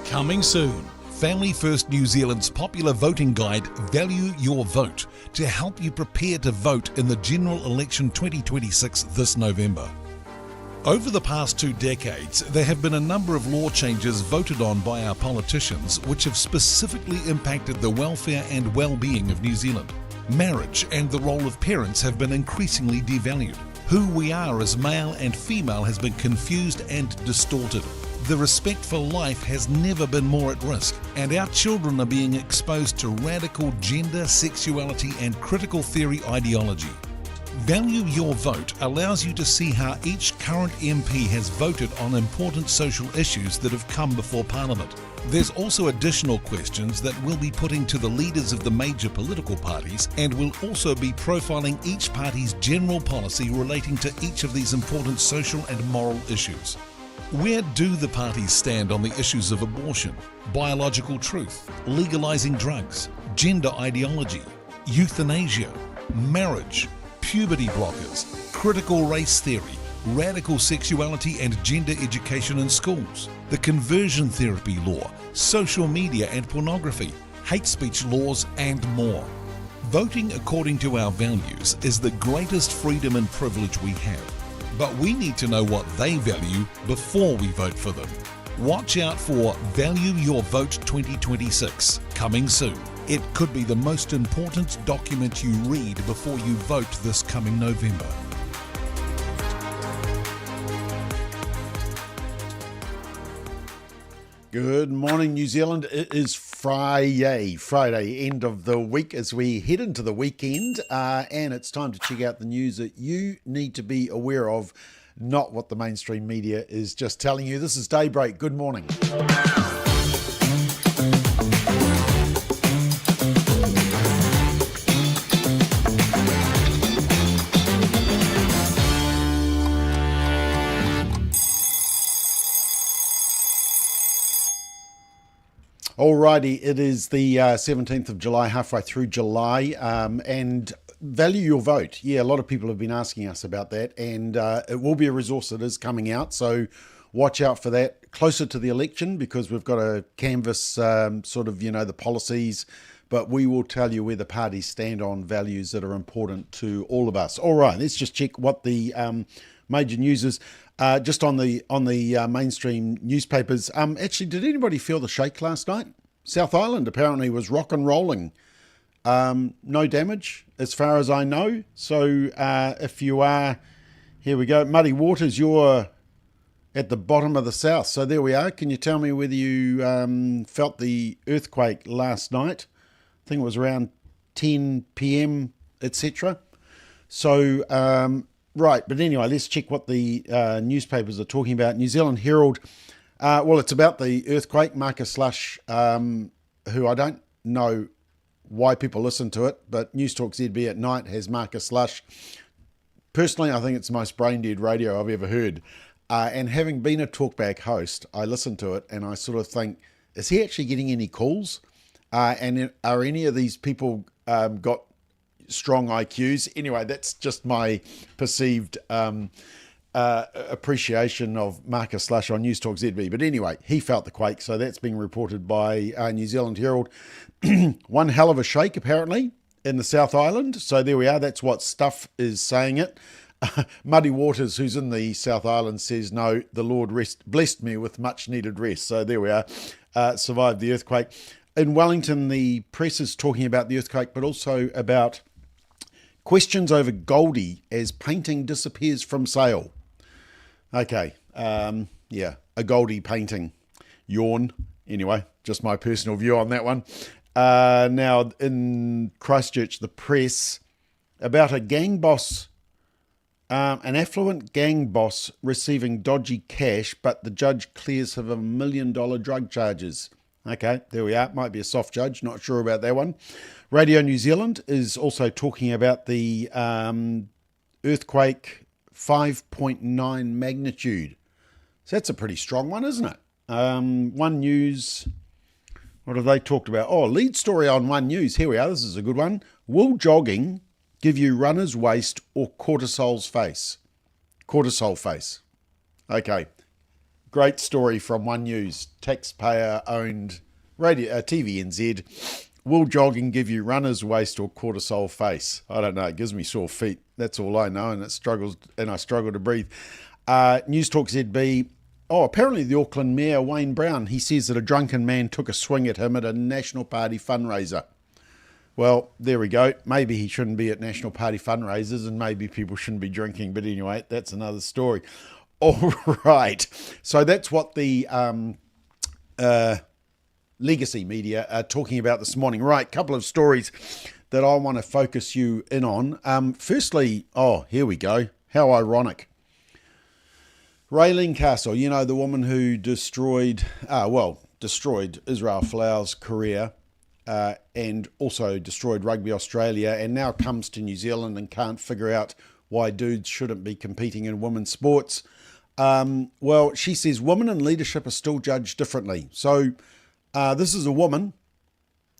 Coming soon, Family First New Zealand's popular voting guide, Value Your Vote, to help you prepare to vote in the General Election 2026 this November. Over the past 2 decades, there have been a number of law changes voted on by our politicians which have specifically impacted the welfare and well-being of New Zealand. Marriage and the role of parents have been increasingly devalued. Who we are as male and female has been confused and distorted. The respect for life has never been more at risk, and our children are being exposed to radical gender, sexuality and critical theory ideology. Value Your Vote allows you to see how each current MP has voted on important social issues that have come before Parliament. There's also additional questions that we'll be putting to the leaders of the major political parties, and we'll also be profiling each party's general policy relating to each of these important social and moral issues. Where do the parties stand on the issues of abortion, biological truth, legalising drugs, gender ideology, euthanasia, marriage, puberty blockers, critical race theory, radical sexuality and gender education in schools, the conversion therapy law, social media and pornography, hate speech laws and more? Voting according to our values is the greatest freedom and privilege we have. But we need to know what they value before we vote for them. Watch out for Value Your Vote 2026, coming soon. It could be the most important document you read before you vote this coming November. Good morning, New Zealand. It is Friday, end of the week as we head into the weekend, and it's time to check out the news that you need to be aware of, not what the mainstream media is just telling you. This is Daybreak. Good morning. Alrighty, it is the 17th of July, halfway through July, and value your vote. Yeah, a lot of people have been asking us about that, and it will be a resource that is coming out, so watch out for that closer to the election, because we've got to canvass the policies, but we will tell you where the parties stand on values that are important to all of us. All right, let's just check what the major news is. Just on the mainstream newspapers. Actually, did anybody feel the shake last night? South Island apparently was rock and rolling. No damage as far as I know. So if you are, here we go. Muddy Waters, you're at the bottom of the south. So there we are. Can you tell me whether you felt the earthquake last night? I think it was around 10 p.m, etc. So, right, but anyway, let's check what the newspapers are talking about. New Zealand Herald, well, it's about the earthquake. Marcus Lush, who I don't know why people listen to it, but News Talk ZB at night has Marcus Lush. Personally, I think it's the most brain-dead radio I've ever heard. And having been a talkback host, I listen to it and I sort of think, is he actually getting any calls? And are any of these people got strong IQs? Anyway, that's just my perceived appreciation of Marcus Lush on News Talk ZB. But anyway, he felt the quake, so that's being reported by New Zealand Herald. One hell of a shake, apparently, in the South Island. So there we are. That's what Stuff is saying it. Muddy Waters, who's in the South Island, says, no, the Lord blessed me with much needed rest. So there we are. Survived the earthquake. In Wellington, the press is talking about the earthquake, but also about questions over Goldie as painting disappears from sale. Okay, yeah, a Goldie painting. Yawn. Anyway, just my personal view on that one. Now, in Christchurch, the press, about a gang boss, an affluent gang boss receiving dodgy cash, but the judge clears him of $1 million drug charges. Okay, there we are. Might be a soft judge, not sure about that one. Radio New Zealand is also talking about the earthquake 5.9 magnitude. So that's a pretty strong one, isn't it? One News, what have they talked about? Oh, lead story on One News. Here we are. This is a good one. Will jogging give you runner's waist or cortisol's face? Cortisol face. Okay. great story from One News. Taxpayer-owned radio TVNZ. Will jogging give you runner's waist or cortisol face? I don't know. It gives me sore feet. That's all I know, and I struggle to breathe. News Talk ZB. Oh, apparently the Auckland Mayor, Wayne Brown, he says that a drunken man took a swing at him at a National Party fundraiser. Well, there we go. Maybe he shouldn't be at National Party fundraisers, and maybe people shouldn't be drinking. But anyway, that's another story. All right. So that's what the legacy media are talking about this morning. Right, couple of stories that I want to focus you in on. Firstly, here we go. How ironic. Raelene Castle, you know, the woman who destroyed Israel Folau's career and also destroyed Rugby Australia, and now comes to New Zealand and can't figure out why dudes shouldn't be competing in women's sports. Well, she says women in leadership are still judged differently. So this is a woman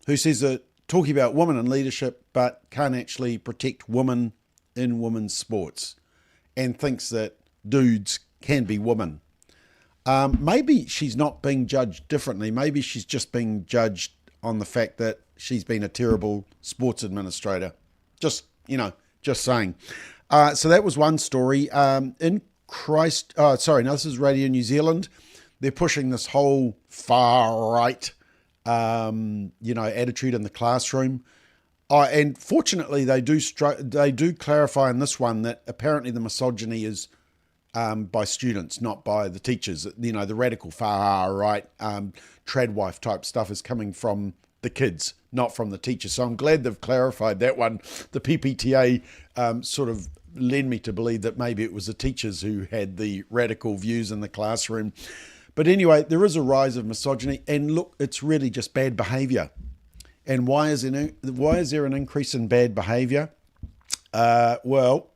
who says that talking about women in leadership but can't actually protect women in women's sports and thinks that dudes can be women. Maybe she's not being judged differently. Maybe she's just being judged on the fact that she's been a terrible sports administrator. Just saying. So that was one story. This is Radio New Zealand. They're pushing this whole far right, attitude in the classroom. And fortunately, they do clarify in this one that apparently the misogyny is by students, not by the teachers. The radical far right, tradwife type stuff is coming from the kids, not from the teachers. So I'm glad they've clarified that one. The PPTA sort of led me to believe that maybe it was the teachers who had the radical views in the classroom. But anyway, there is a rise of misogyny, and look, it's really just bad behaviour. And why is there an increase in bad behaviour? Well,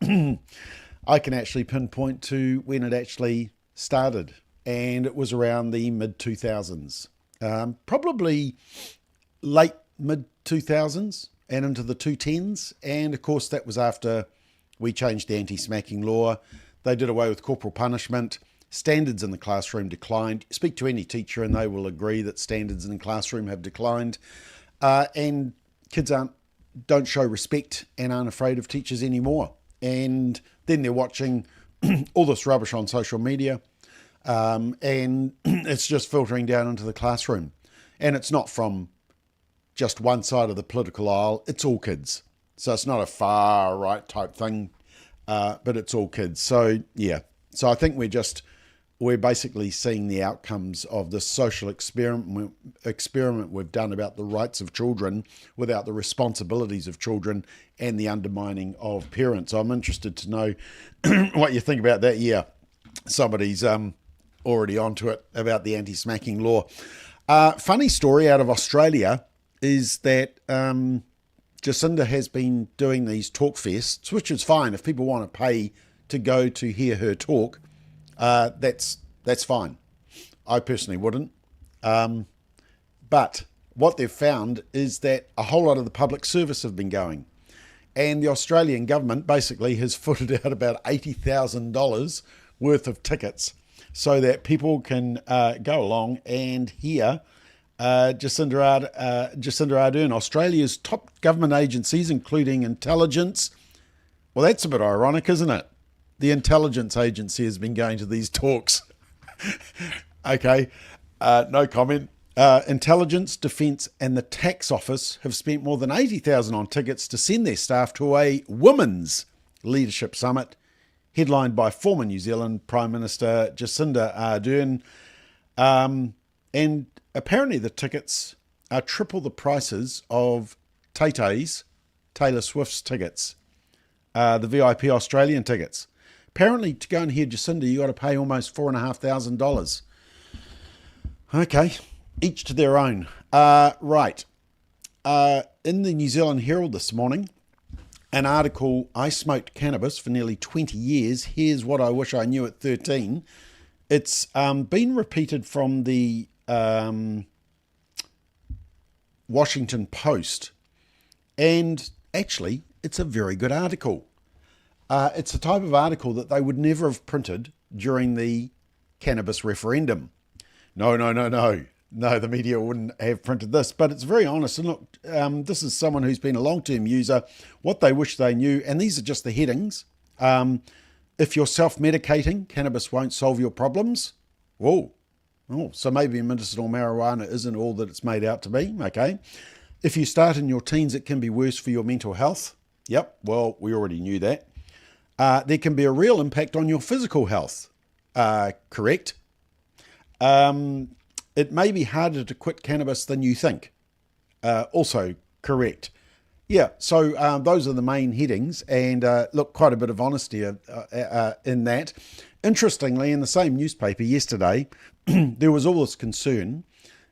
I can actually pinpoint to when it actually started, and it was around the mid-2000s, probably late mid-2000s and into the 2010s. And of course, that was after we changed the anti-smacking law. They did away with corporal punishment. Standards in the classroom declined. Speak to any teacher and they will agree that standards in the classroom have declined. And kids don't show respect and aren't afraid of teachers anymore. And then they're watching all this rubbish on social media, and it's just filtering down into the classroom. And it's not from just one side of the political aisle, it's all kids. So it's not a far right type thing, but it's all kids. So yeah, so I think we're basically seeing the outcomes of this social experiment we've done about the rights of children without the responsibilities of children and the undermining of parents. I'm interested to know what you think about that. Yeah, somebody's already onto it about the anti-smacking law. Funny story out of Australia is that Jacinda has been doing these talkfests, which is fine. If people want to pay to go to hear her talk, that's fine. I personally wouldn't. But what they've found is that a whole lot of the public service have been going. And the Australian government basically has footed out about $80,000 worth of tickets so that people can go along and hear Jacinda Ardern. Australia's top government agencies, including intelligence. Well, that's a bit ironic, isn't it? The intelligence agency has been going to these talks. Okay, no comment. Intelligence, Defence and the Tax Office have spent more than $80,000 on tickets to send their staff to a women's leadership summit headlined by former New Zealand Prime Minister Jacinda Ardern. And apparently the tickets are triple the prices of Tay-Tay's, Taylor Swift's tickets, the VIP Australian tickets. Apparently, to go and hear Jacinda, you got to pay almost $4,500. Okay, each to their own. Right. In the New Zealand Herald this morning, an article, I smoked cannabis for nearly 20 years. Here's what I wish I knew at 13. It's been repeated from the Washington Post. And actually, it's a very good article. It's the type of article that they would never have printed during the cannabis referendum. No, the media wouldn't have printed this, but it's very honest. And look, this is someone who's been a long-term user, what they wish they knew, and these are just the headings. If you're self-medicating, cannabis won't solve your problems. Whoa. Oh, so maybe medicinal marijuana isn't all that it's made out to be. Okay. If you start in your teens, it can be worse for your mental health. Yep, well, we already knew that. There can be a real impact on your physical health. Correct. It may be harder to quit cannabis than you think. Also correct. Yeah, so those are the main headings, and look, quite a bit of honesty in that. Interestingly, in the same newspaper yesterday, there was all this concern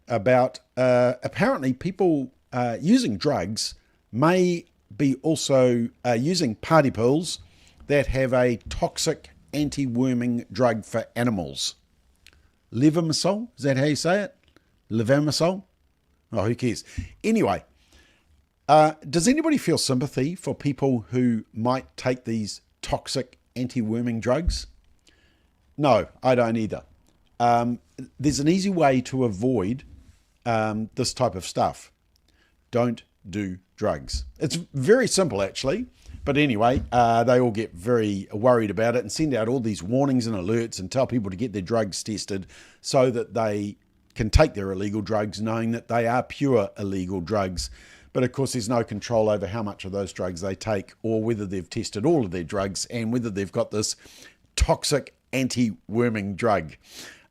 about apparently people using drugs may be also using party pills that have a toxic anti-worming drug for animals. Levamisole, is that how you say it? Levamisole? Oh, who cares? Anyway, does anybody feel sympathy for people who might take these toxic anti-worming drugs? No, I don't either. There's an easy way to avoid this type of stuff. Don't do drugs. It's very simple, actually. But anyway, they all get very worried about it and send out all these warnings and alerts and tell people to get their drugs tested so that they can take their illegal drugs knowing that they are pure illegal drugs. But of course, there's no control over how much of those drugs they take or whether they've tested all of their drugs and whether they've got this toxic anti-worming drug.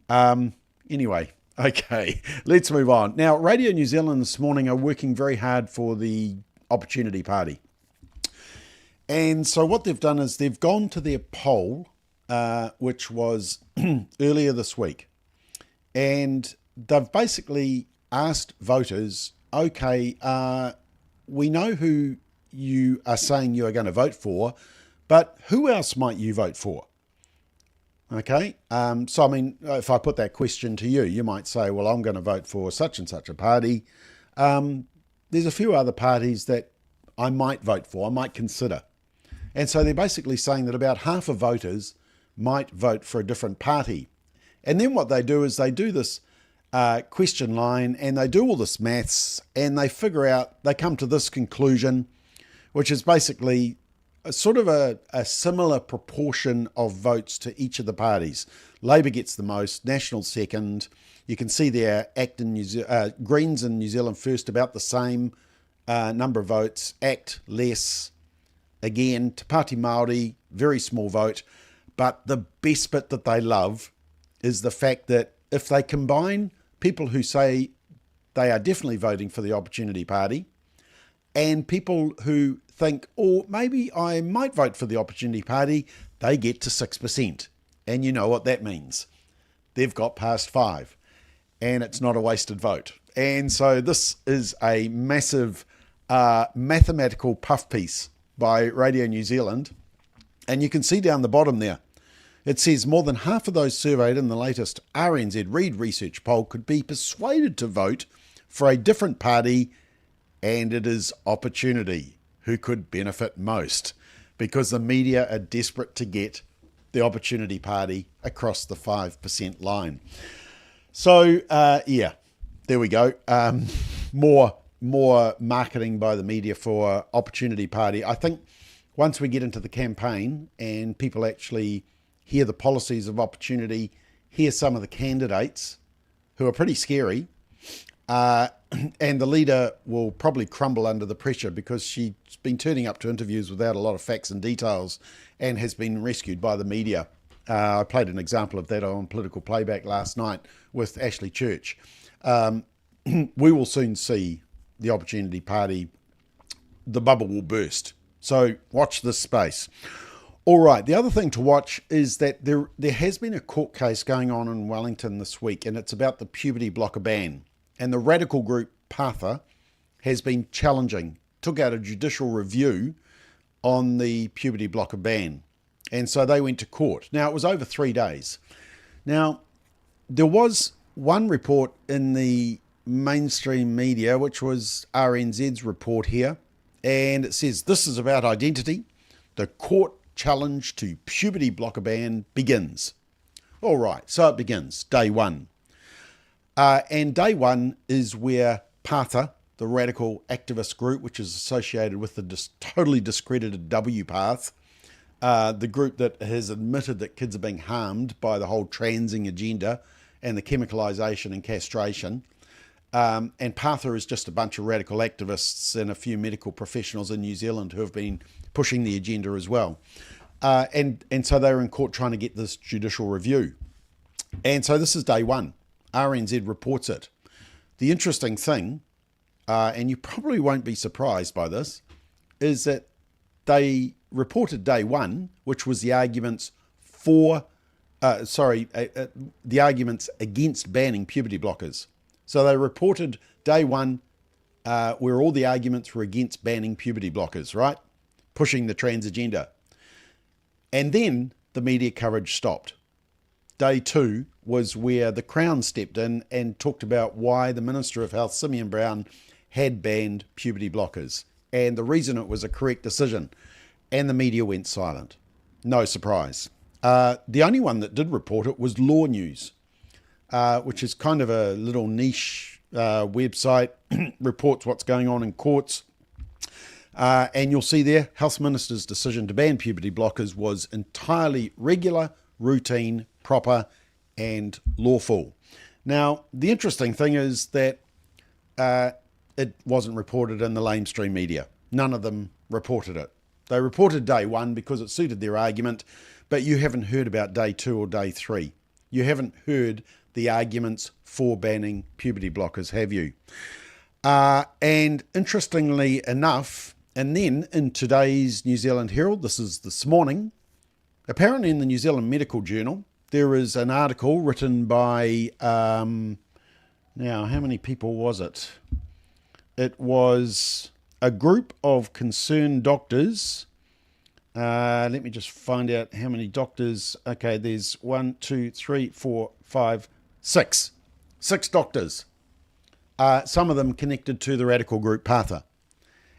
Anyway, okay, let's move on. Now, Radio New Zealand this morning are working very hard for the Opportunity Party. And so what they've done is they've gone to their poll, which was earlier this week. And they've basically asked voters, okay, we know who you are saying you are going to vote for, but who else might you vote for? Okay, so I mean, if I put that question to you, you might say, well, I'm going to vote for such and such a party. There's a few other parties that I might vote for, I might consider. And so they're basically saying that about half of voters might vote for a different party. And then what they do is they do this question line and they do all this maths and they figure out, they come to this conclusion, which is basically sort of a similar proportion of votes to each of the parties. Labour gets the most, National second. You can see there Greens and New Zealand First about the same number of votes. ACT less. Again, Te Pāti Māori, very small vote. But the best bit that they love is the fact that if they combine people who say they are definitely voting for the Opportunity Party and people who think, oh, maybe I might vote for the Opportunity Party, they get to 6%. And you know what that means. They've got past 5. And it's not a wasted vote. And so this is a massive mathematical puff piece by Radio New Zealand. And you can see down the bottom there, it says more than half of those surveyed in the latest RNZ Reid research poll could be persuaded to vote for a different party, and it is Opportunity who could benefit most because the media are desperate to get the Opportunity Party across the 5% line. So, yeah, there we go. More marketing by the media for Opportunity Party. I think once we get into the campaign and people actually hear the policies of Opportunity, hear some of the candidates who are pretty scary, and the leader will probably crumble under the pressure because she's been turning up to interviews without a lot of facts and details and has been rescued by the media. I played an example of that on Political Playback last night with Ashley Church. We will soon see the Opportunity Party, the bubble will burst. So watch this space. All right, the other thing to watch is that there has been a court case going on in Wellington this week, and it's about the puberty blocker ban. And the radical group Partha has been challenging, took out a judicial review on the puberty blocker ban. And so they went to court. Now, it was over 3 days. Now, there was one report in the mainstream media, which was RNZ's report here, and it says, this is about identity. The court challenge to puberty blocker ban begins. All right, so it begins, day one. And day one is where PATHA, the radical activist group, which is associated with the totally discredited WPATH, the group that has admitted that kids are being harmed by the whole transing agenda and the chemicalisation and castration. And PATHA is just a bunch of radical activists and a few medical professionals in New Zealand who have been pushing the agenda as well. And so they were in court trying to get this judicial review. And so this is day one. RNZ reports it. The interesting thing, and you probably won't be surprised by this, is that they reported day one, which was the arguments the arguments against banning puberty blockers. So they reported day one where all the arguments were against banning puberty blockers, right? Pushing the trans agenda. And then the media coverage stopped. Day two was where the Crown stepped in and talked about why the Minister of Health, Seymour Brown, had banned puberty blockers and the reason it was a correct decision. And the media went silent. No surprise. The only one that did report it was Law News, which is kind of a little niche website, reports what's going on in courts. And you'll see there, Health Minister's decision to ban puberty blockers was entirely regular, routine, proper, and lawful. Now, the interesting thing is that it wasn't reported in the lamestream media. None of them reported it. They reported day one because it suited their argument, but you haven't heard about day two or day three. You haven't heard the arguments for banning puberty blockers, have you? And interestingly enough, and then in today's New Zealand Herald, this is this morning, apparently in the New Zealand Medical Journal, there is an article written by, now how many people was it? It was a group of concerned doctors. Let me just find out how many doctors. Okay, there's 1, 2, 3, 4, 5, 6. 6 doctors. Some of them connected to the radical group PATHA.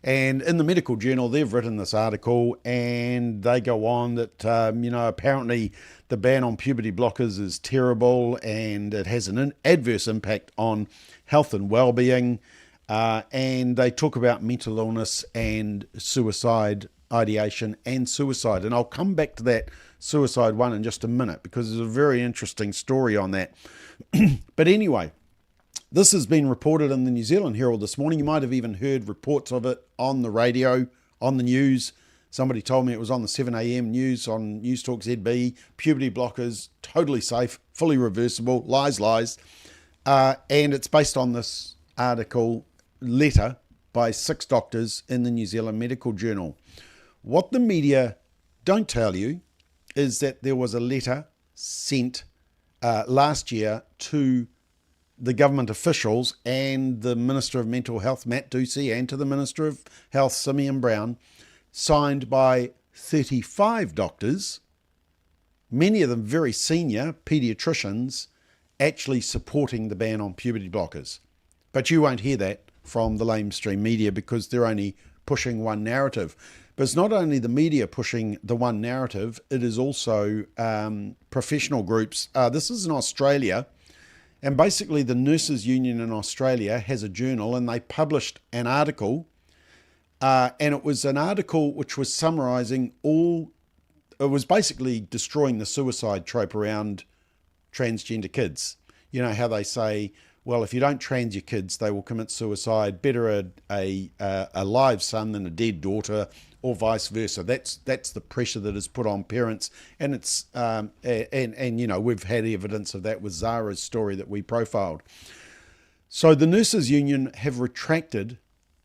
And in the Medical Journal, they've written this article and they go on that, apparently the ban on puberty blockers is terrible and it has an adverse impact on health and well-being. And they talk about mental illness and suicide ideation and suicide. And I'll come back to that suicide one in just a minute because there's a very interesting story on that. But anyway, this has been reported in the New Zealand Herald this morning. You might have even heard reports of it on the radio, on the news. Somebody told me it was on the 7 a.m. news on News Talk ZB. Puberty blockers, totally safe, fully reversible, lies. And it's based on this article, letter by 6 doctors in the New Zealand Medical Journal. What the media don't tell you is that there was a letter sent last year to the government officials and the Minister of Mental Health, Matt Ducey, and to the Minister of Health, Seymour Brown, signed by 35 doctors, many of them very senior paediatricians, actually supporting the ban on puberty blockers. But you won't hear that from the lamestream media because they're only pushing one narrative. But it's not only the media pushing the one narrative, it is also professional groups. This is in Australia. And basically the Nurses Union in Australia has a journal and they published an article and it was an article which was summarising it was basically destroying the suicide trope around transgender kids. You know how they say, well, if you don't trans your kids, they will commit suicide. Better a live son than a dead daughter, or vice versa. That's the pressure that is put on parents, and it's we've had evidence of that with Zara's story that we profiled. So the Nurses Union have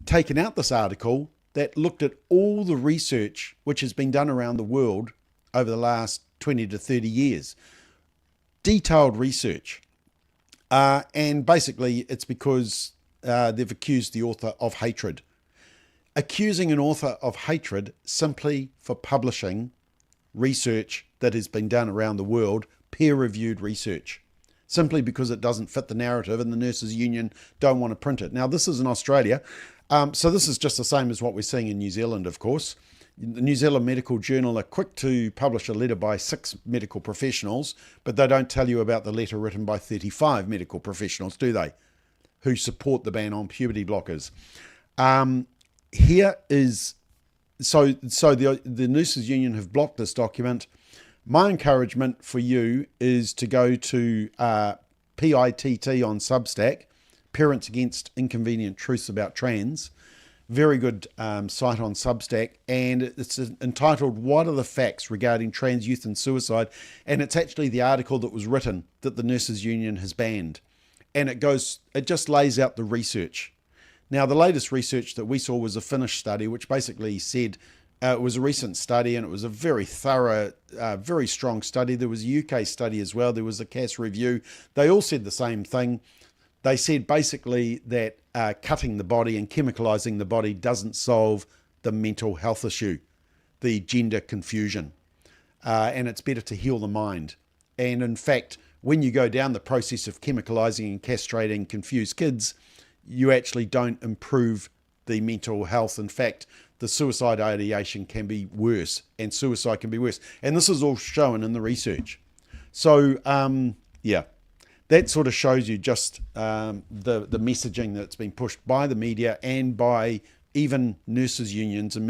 taken out this article that looked at all the research which has been done around the world over the last 20 to 30 years. Detailed research. And basically it's because they've accused the author of hatred. Accusing an author of hatred simply for publishing research that has been done around the world, peer-reviewed research, simply because it doesn't fit the narrative and the Nurses Union don't want to print it. Now, this is in Australia, so this is just the same as what we're seeing in New Zealand, of course. the New Zealand Medical Journal are quick to publish a letter by 6 medical professionals, but they don't tell you about the letter written by 35 medical professionals, do they? Who support the ban on puberty blockers. Here is, so the Nurses Union have blocked this document. My encouragement for you is to go to PITT on Substack, Parents Against Inconvenient Truths About Trans. Very good site on Substack, and it's entitled "What are the Facts Regarding Trans Youth and Suicide?" And it's actually the article that was written that the Nurses Union has banned, and it just lays out the research. Now, the latest research that we saw was a Finnish study, which basically said it was a recent study, and it was a very thorough, very strong study. There was a UK study as well. There was a CAS review. They all said the same thing. They said basically that cutting the body and chemicalising the body doesn't solve the mental health issue, the gender confusion, and it's better to heal the mind. And in fact, when you go down the process of chemicalising and castrating confused kids, you actually don't improve the mental health. In fact, the suicide ideation can be worse, and suicide can be worse. And this is all shown in the research. So, yeah. That sort of shows you just the messaging that's been pushed by the media and by even nurses' unions and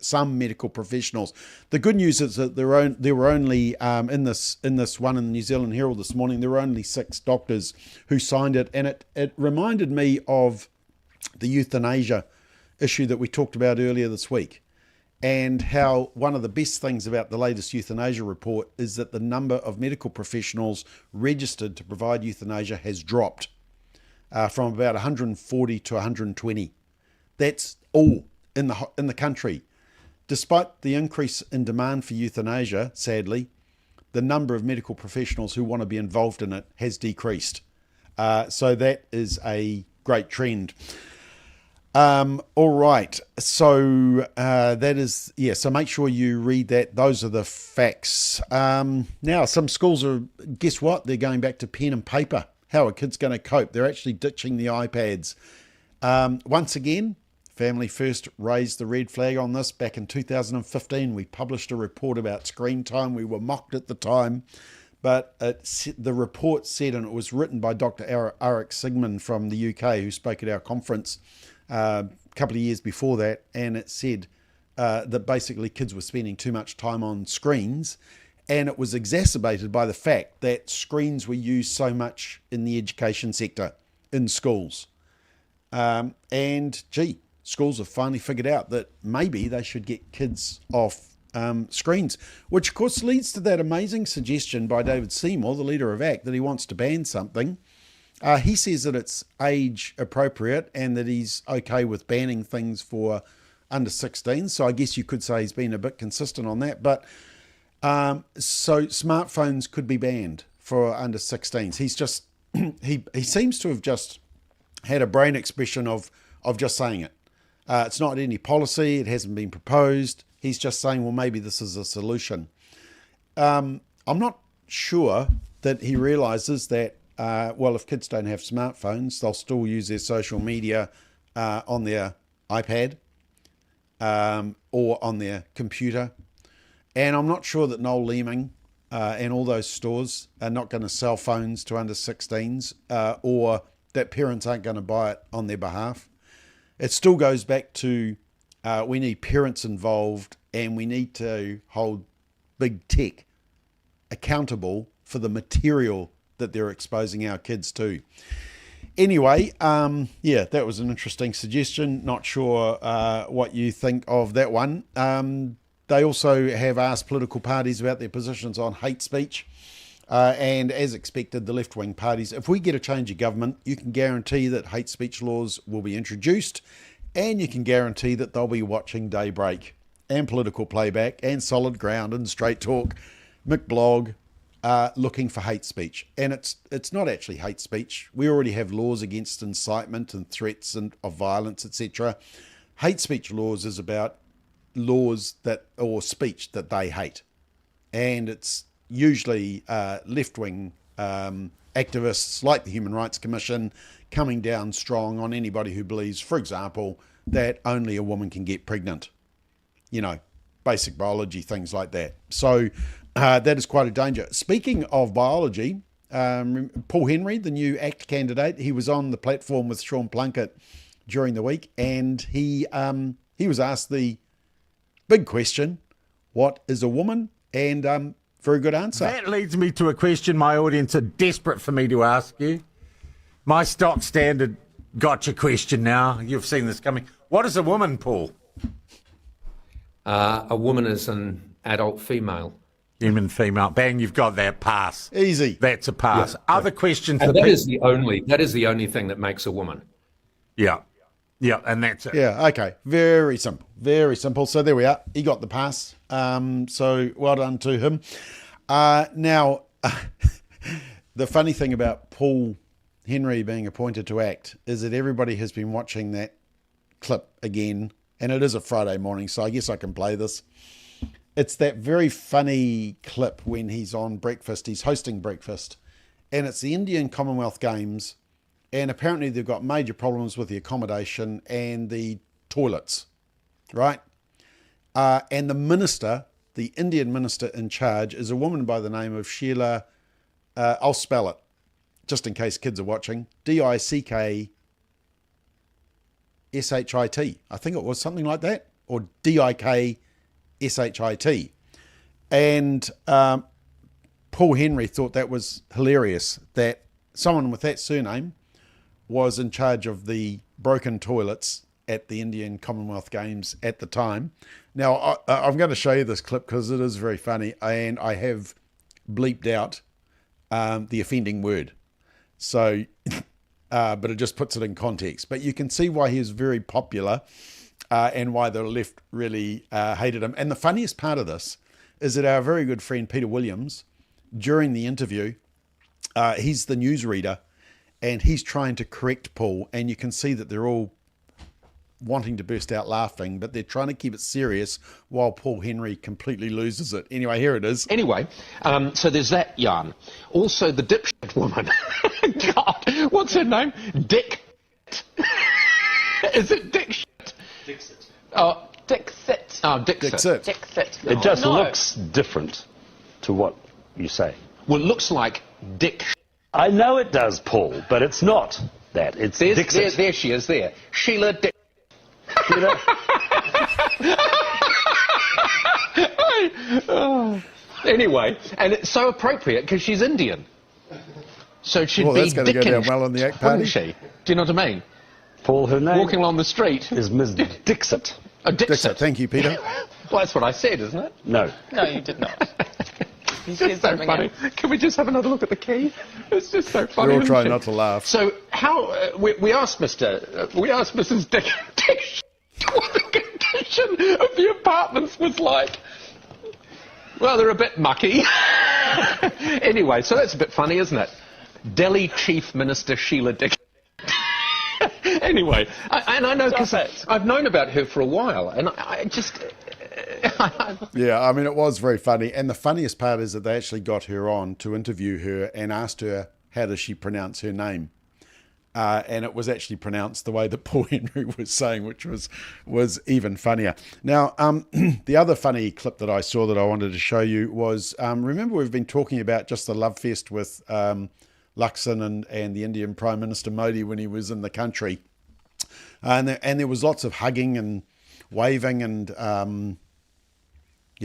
some medical professionals. The good news is that there were only in this one in the New Zealand Herald this morning, there were only 6 doctors who signed it, and it reminded me of the euthanasia issue that we talked about earlier this week. And how one of the best things about the latest euthanasia report is that the number of medical professionals registered to provide euthanasia has dropped from about 140 to 120. That's all in the country. Despite the increase in demand for euthanasia, sadly, the number of medical professionals who want to be involved in it has decreased. So that is a great trend. All right. So that is, yeah, so make sure you read that. Those are the facts. Now, some schools are, guess what? They're going back to pen and paper. How are kids going to cope? They're actually ditching the iPads. Once again, Family First raised the red flag on this back in 2015. We published a report about screen time. We were mocked at the time. But the report said, and it was written by Dr. Eric Sigmund from the UK, who spoke at our conference a couple of years before that, and it said that basically kids were spending too much time on screens, and it was exacerbated by the fact that screens were used so much in the education sector, in schools. And gee, schools have finally figured out that maybe they should get kids off screens, which of course leads to that amazing suggestion by David Seymour, the leader of ACT, that he wants to ban something. He says that it's age appropriate and that he's okay with banning things for under 16. So I guess you could say he's been a bit consistent on that. But so smartphones could be banned for under 16s. He's just he seems to have just had a brain expression of just saying it. It's not any policy. It hasn't been proposed. He's just saying, well, maybe this is a solution. I'm not sure that he realizes that well, if kids don't have smartphones, they'll still use their social media on their iPad or on their computer. And I'm not sure that Noel Leeming and all those stores are not going to sell phones to under 16s or that parents aren't going to buy it on their behalf. It still goes back to we need parents involved, and we need to hold big tech accountable for the material that they're exposing our kids to. Anyway, yeah, that was an interesting suggestion. Not sure what you think of that one. They also have asked political parties about their positions on hate speech. And as expected, the left-wing parties, if we get a change of government, you can guarantee that hate speech laws will be introduced, and you can guarantee that they'll be watching Daybreak and Political Playback and Solid Ground and Straight Talk, McBlog, looking for hate speech. And it's not actually hate speech. We already have laws against incitement and threats and of violence, etc. Hate speech laws is about laws that, or speech that they hate. And it's usually left-wing activists like the Human Rights Commission coming down strong on anybody who believes, for example, that only a woman can get pregnant. You know, basic biology, things like that. So that is quite a danger. Speaking of biology, Paul Henry, the new ACT candidate, he was on the platform with Sean Plunkett during the week, and he was asked the big question, what is a woman? And very good answer. That leads me to a question my audience are desperate for me to ask you. My stock standard gotcha question now. You've seen this coming. What is a woman, Paul? A woman is an adult female. Human female. Bang, you've got that. Pass. Easy. That's a pass. Yeah. Other questions? And that is the only thing that makes a woman. Yeah. Yeah, and that's it. Yeah, okay. Very simple. Very simple. So there we are. He got the pass. So well done to him. Now, the funny thing about Paul Henry being appointed to ACT is that everybody has been watching that clip again, and it is a Friday morning, so I guess I can play this. It's that very funny clip when he's on breakfast, he's hosting breakfast, and it's the Indian Commonwealth Games, and apparently they've got major problems with the accommodation and the toilets, right? And the minister, the Indian minister in charge, is a woman by the name of Sheila, I'll spell it, just in case kids are watching, Dickshit. I think it was something like that, or Dickshit. And Paul Henry thought that was hilarious, that someone with that surname was in charge of the broken toilets at the Indian Commonwealth Games at the time. Now, I'm going to show you this clip because it is very funny, and I have bleeped out the offending word. So, but it just puts it in context. But you can see why he is very popular and why the left really hated him. And the funniest part of this is that our very good friend Peter Williams, during the interview, he's the newsreader, and he's trying to correct Paul, and you can see that they're all wanting to burst out laughing, but they're trying to keep it serious while Paul Henry completely loses it. Anyway, here it is. Anyway, so there's that yarn. Also, the dipshit woman. God, what's her name? Dick. Is it Dickshit? Dixit. Oh, Dixit. oh, Dixit. Dixit. It just looks different to what you say. Well, it looks like Dick. I know it does, Paul, but it's not that. It's Dixit. There she is, there. Sheila Dick. Sheila. Anyway, and it's so appropriate because she's Indian. So she'd Well, be that's going to go Dickin, down well on the ACT party. wouldn't she? Do you know what I mean? Paul, her name Walking along the street. is Ms. Dixit. Oh, Dixit. Dixit. Thank you, Peter. Well, that's what I said, isn't it? No. No, you did not. You It's said just so something funny. else. Can we just have another look at the key? It's just so funny. We're all isn't trying it? not to laugh. So how we asked Mrs. Dick what the condition of the apartments was like. Well, they're a bit mucky. Anyway, so that's a bit funny, isn't it? Delhi Chief Minister Sheila Dick. Anyway, I know because I've known about her for a while, and I just. Yeah, I mean, it was very funny. And the funniest part is that they actually got her on to interview her and asked her, how does she pronounce her name? And it was actually pronounced the way that Paul Henry was saying, which was even funnier. Now, the other funny clip that I saw that I wanted to show you was, remember we've been talking about just the lovefest with Luxon and the Indian Prime Minister Modi when he was in the country. And there was lots of hugging and waving and,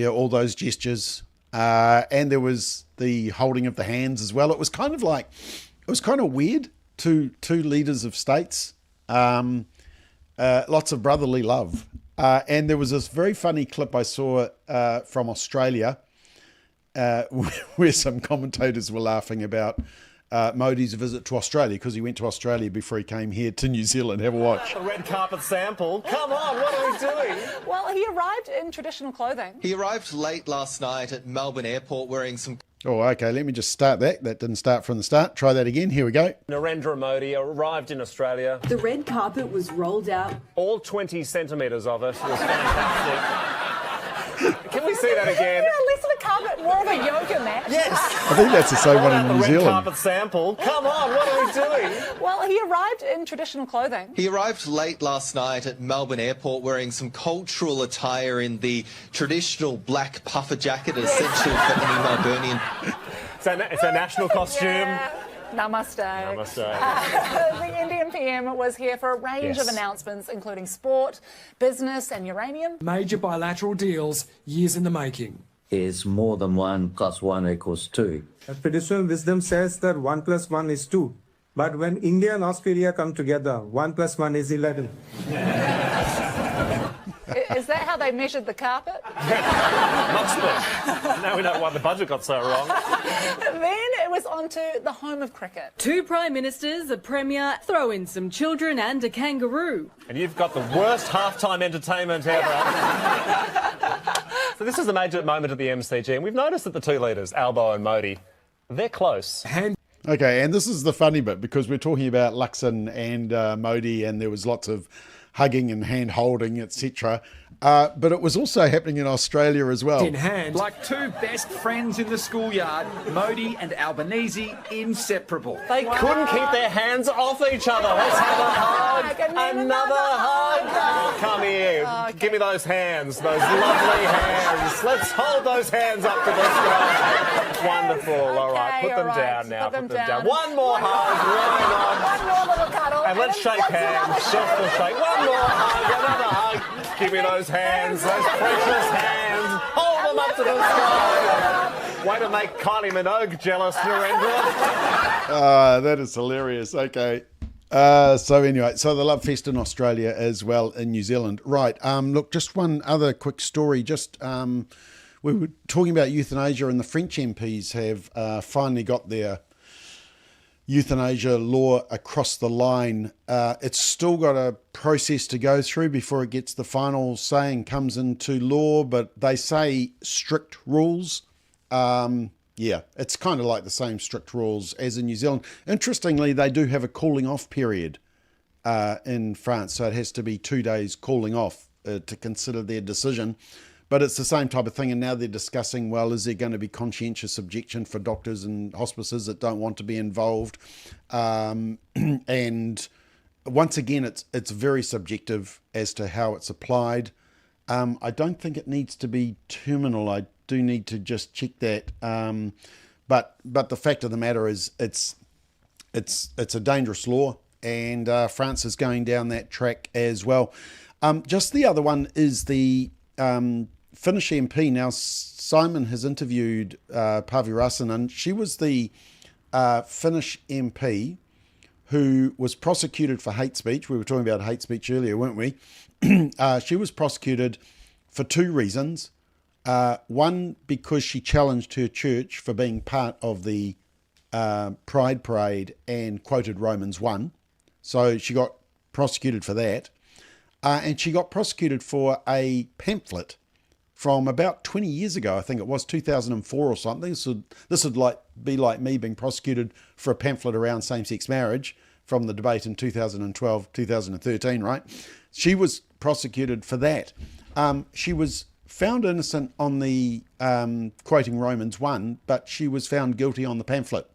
all those gestures. And there was the holding of the hands as well. It was kind of weird. Two leaders of states, lots of brotherly love. And there was this very funny clip I saw from Australia where some commentators were laughing about Modi's visit to Australia because he went to Australia before he came here to New Zealand. Have a watch. The red carpet sample. Come on, what are we doing? Well, he arrived in traditional clothing. He arrived late last night at Melbourne Airport wearing some... Oh, okay, let me just start that. That didn't start from the start. Try that again. Here we go. Narendra Modi arrived in Australia. The red carpet was rolled out. All 20 centimetres of it was fantastic. Can we see that again? Yeah, less of a carpet, more of a yoga match. Yes. I think that's the same one in New Red Zealand. carpet sample. Come on, what are we doing? Well, he arrived in traditional clothing. He arrived late last night at Melbourne Airport wearing some cultural attire in the traditional black puffer jacket essential for any Melburnian. It's a national costume. Yeah. Namaste. Namaste. The Indian PM was here for a range of announcements, including sport, business and uranium. Major bilateral deals, years in the making. Is more than 1 + 1 = 2. Traditional wisdom says that 1 + 1 is 2. But when India and Australia come together, 1 + 1 is 11. Is that how they measured the carpet? Must be. Now we know why the budget got so wrong. Then it was on to the home of cricket. 2 prime ministers, a premier, throw in some children and a kangaroo. And you've got the worst halftime entertainment ever. So this is a major moment at the MCG, and we've noticed that the two leaders, Albo and Modi, they're close. Okay, and this is the funny bit, because we're talking about Luxon and Modi, and there was lots of hugging and hand-holding, etc. But it was also happening in Australia as well. In hand. Like two best friends in the schoolyard, Modi and Albanese, inseparable. They couldn't keep their hands off each other. Let's have a hug. Another hug. Come here. Okay. Give me those hands, those lovely hands. Let's hold those hands up to the sky. Wonderful. All right, put them down now. Put them down. One more hug. Right on. One more little cuddle. And let's shake hands. Just to shake. One more hug. Another hug. Give me those hands, those precious hands. Hold them up to the sky. Way to make Kylie Minogue jealous, Narendra. That is hilarious. Okay. So anyway, so the Lovefest in Australia as well in New Zealand. Right. Look, just one other quick story. Just we were talking about euthanasia, and the French MPs have finally got their euthanasia law across the line. It's still got a process to go through before it gets the final say and comes into law, but they say strict rules. Yeah, it's kind of like the same strict rules as in New Zealand. Interestingly, they do have a cooling off period in France, so it has to be 2 days cooling off to consider their decision. But it's the same type of thing, and now they're discussing, well, is there going to be conscientious objection for doctors and hospices that don't want to be involved? And once again, it's very subjective as to how it's applied. I don't think it needs to be terminal. I do need to just check that. But the fact of the matter is, it's a dangerous law, and France is going down that track as well. Just the other one is the Finnish MP. Now, Simon has interviewed Päivi Räsänen. She was the Finnish MP who was prosecuted for hate speech. We were talking about hate speech earlier, weren't we? She was prosecuted for 2 reasons. One, because she challenged her church for being part of the Pride Parade and quoted Romans 1. So she got prosecuted for that. And she got prosecuted for a pamphlet from about 20 years ago. I think it was 2004 or something. So this would be like me being prosecuted for a pamphlet around same-sex marriage from the debate in 2012, 2013, right? She was prosecuted for that. She was found innocent on the quoting Romans 1, but she was found guilty on the pamphlet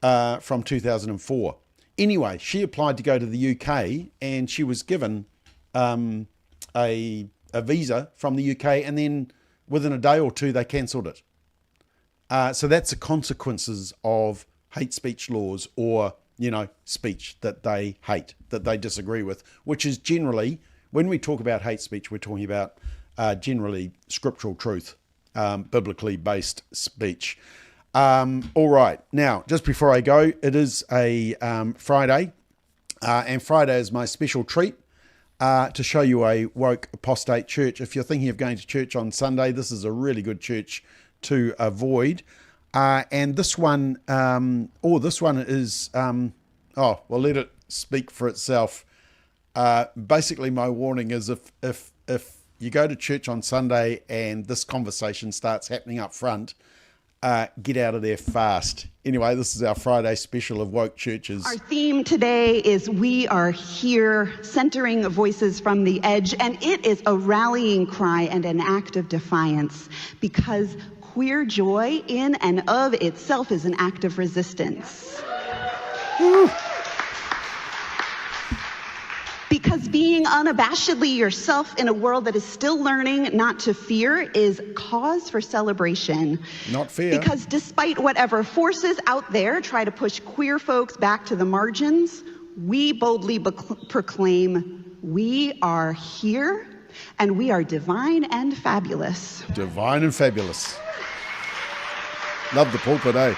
from 2004. Anyway, she applied to go to the UK, and she was given a visa from the UK, and then within a day or two they cancelled it. So that's the consequences of hate speech laws, or speech that they hate, that they disagree with, which is generally, when we talk about hate speech, we're talking about generally scriptural truth, biblically based speech. All right, now just before I go, it is a Friday, and Friday is my special treat to show you a woke apostate church. If you're thinking of going to church on Sunday, this is a really good church to avoid. And this one, is, well, let it speak for itself. Basically, my warning is if you go to church on Sunday and this conversation starts happening up front, get out of there fast. Anyway, this is our Friday special of woke churches. Our theme today is We Are Here, centering voices from the edge, and it is a rallying cry and an act of defiance because queer joy in and of itself is an act of resistance. Because being unabashedly yourself in a world that is still learning not to fear is cause for celebration. Not fear. Because despite whatever forces out there try to push queer folks back to the margins, we boldly proclaim we are here and we are divine and fabulous. Divine and fabulous. Love the pulpit, eh?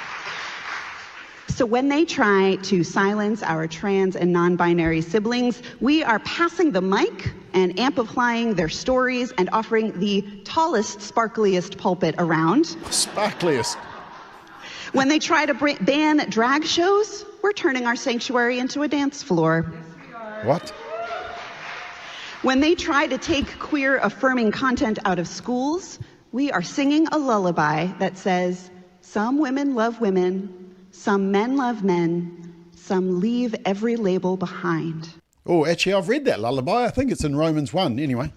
So when they try to silence our trans and non-binary siblings, we are passing the mic and amplifying their stories and offering the tallest, sparkliest pulpit around. Sparkliest. When they try to ban drag shows, we're turning our sanctuary into a dance floor. What? When they try to take queer affirming content out of schools, we are singing a lullaby that says, some women love women, some men love men, some leave every label behind. Oh, actually, I've read that lullaby. I think it's in Romans 1, anyway.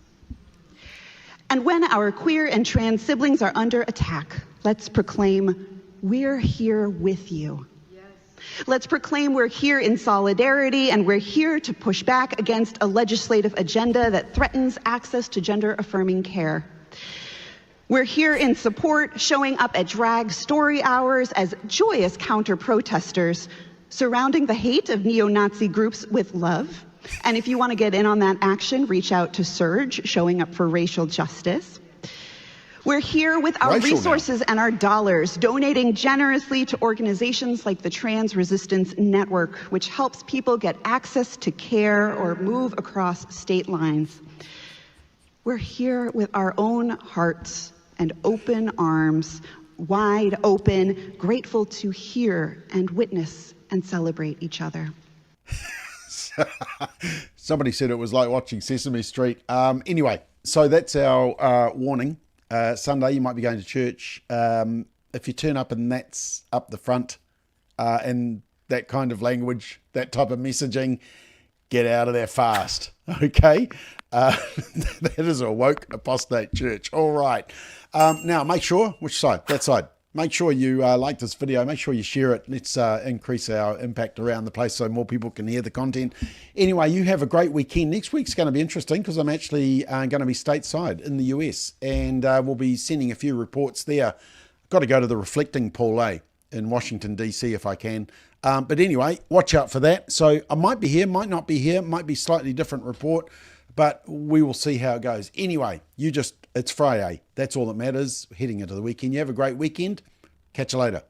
And when our queer and trans siblings are under attack, let's proclaim, we're here with you. Yes. Let's proclaim we're here in solidarity, and we're here to push back against a legislative agenda that threatens access to gender-affirming care. We're here in support, showing up at drag story hours as joyous counter-protesters, surrounding the hate of neo-Nazi groups with love. And if you want to get in on that action, reach out to Surge, showing up for racial justice. We're here with our resources and our dollars, donating generously to organizations like the Trans Resistance Network, which helps people get access to care or move across state lines. We're here with our own hearts and open arms, wide open, grateful to hear and witness and celebrate each other. Somebody said it was like watching Sesame Street. Anyway, so that's our warning. Sunday, you might be going to church. If you turn up and that's up the front and that kind of language, that type of messaging, get out of there fast, okay? That is a woke apostate church. All right. Now, make sure, which side? That side. Make sure you like this video. Make sure you share it. Let's increase our impact around the place so more people can hear the content. Anyway, you have a great weekend. Next week's going to be interesting because I'm actually going to be stateside in the US, and we'll be sending a few reports there. Got to go to the reflecting pool, in Washington, D.C. if I can. But anyway, watch out for that. So I might be here, might not be here, might be slightly different report, but we will see how it goes. Anyway, it's Friday. That's all that matters. Heading into the weekend. You have a great weekend. Catch you later.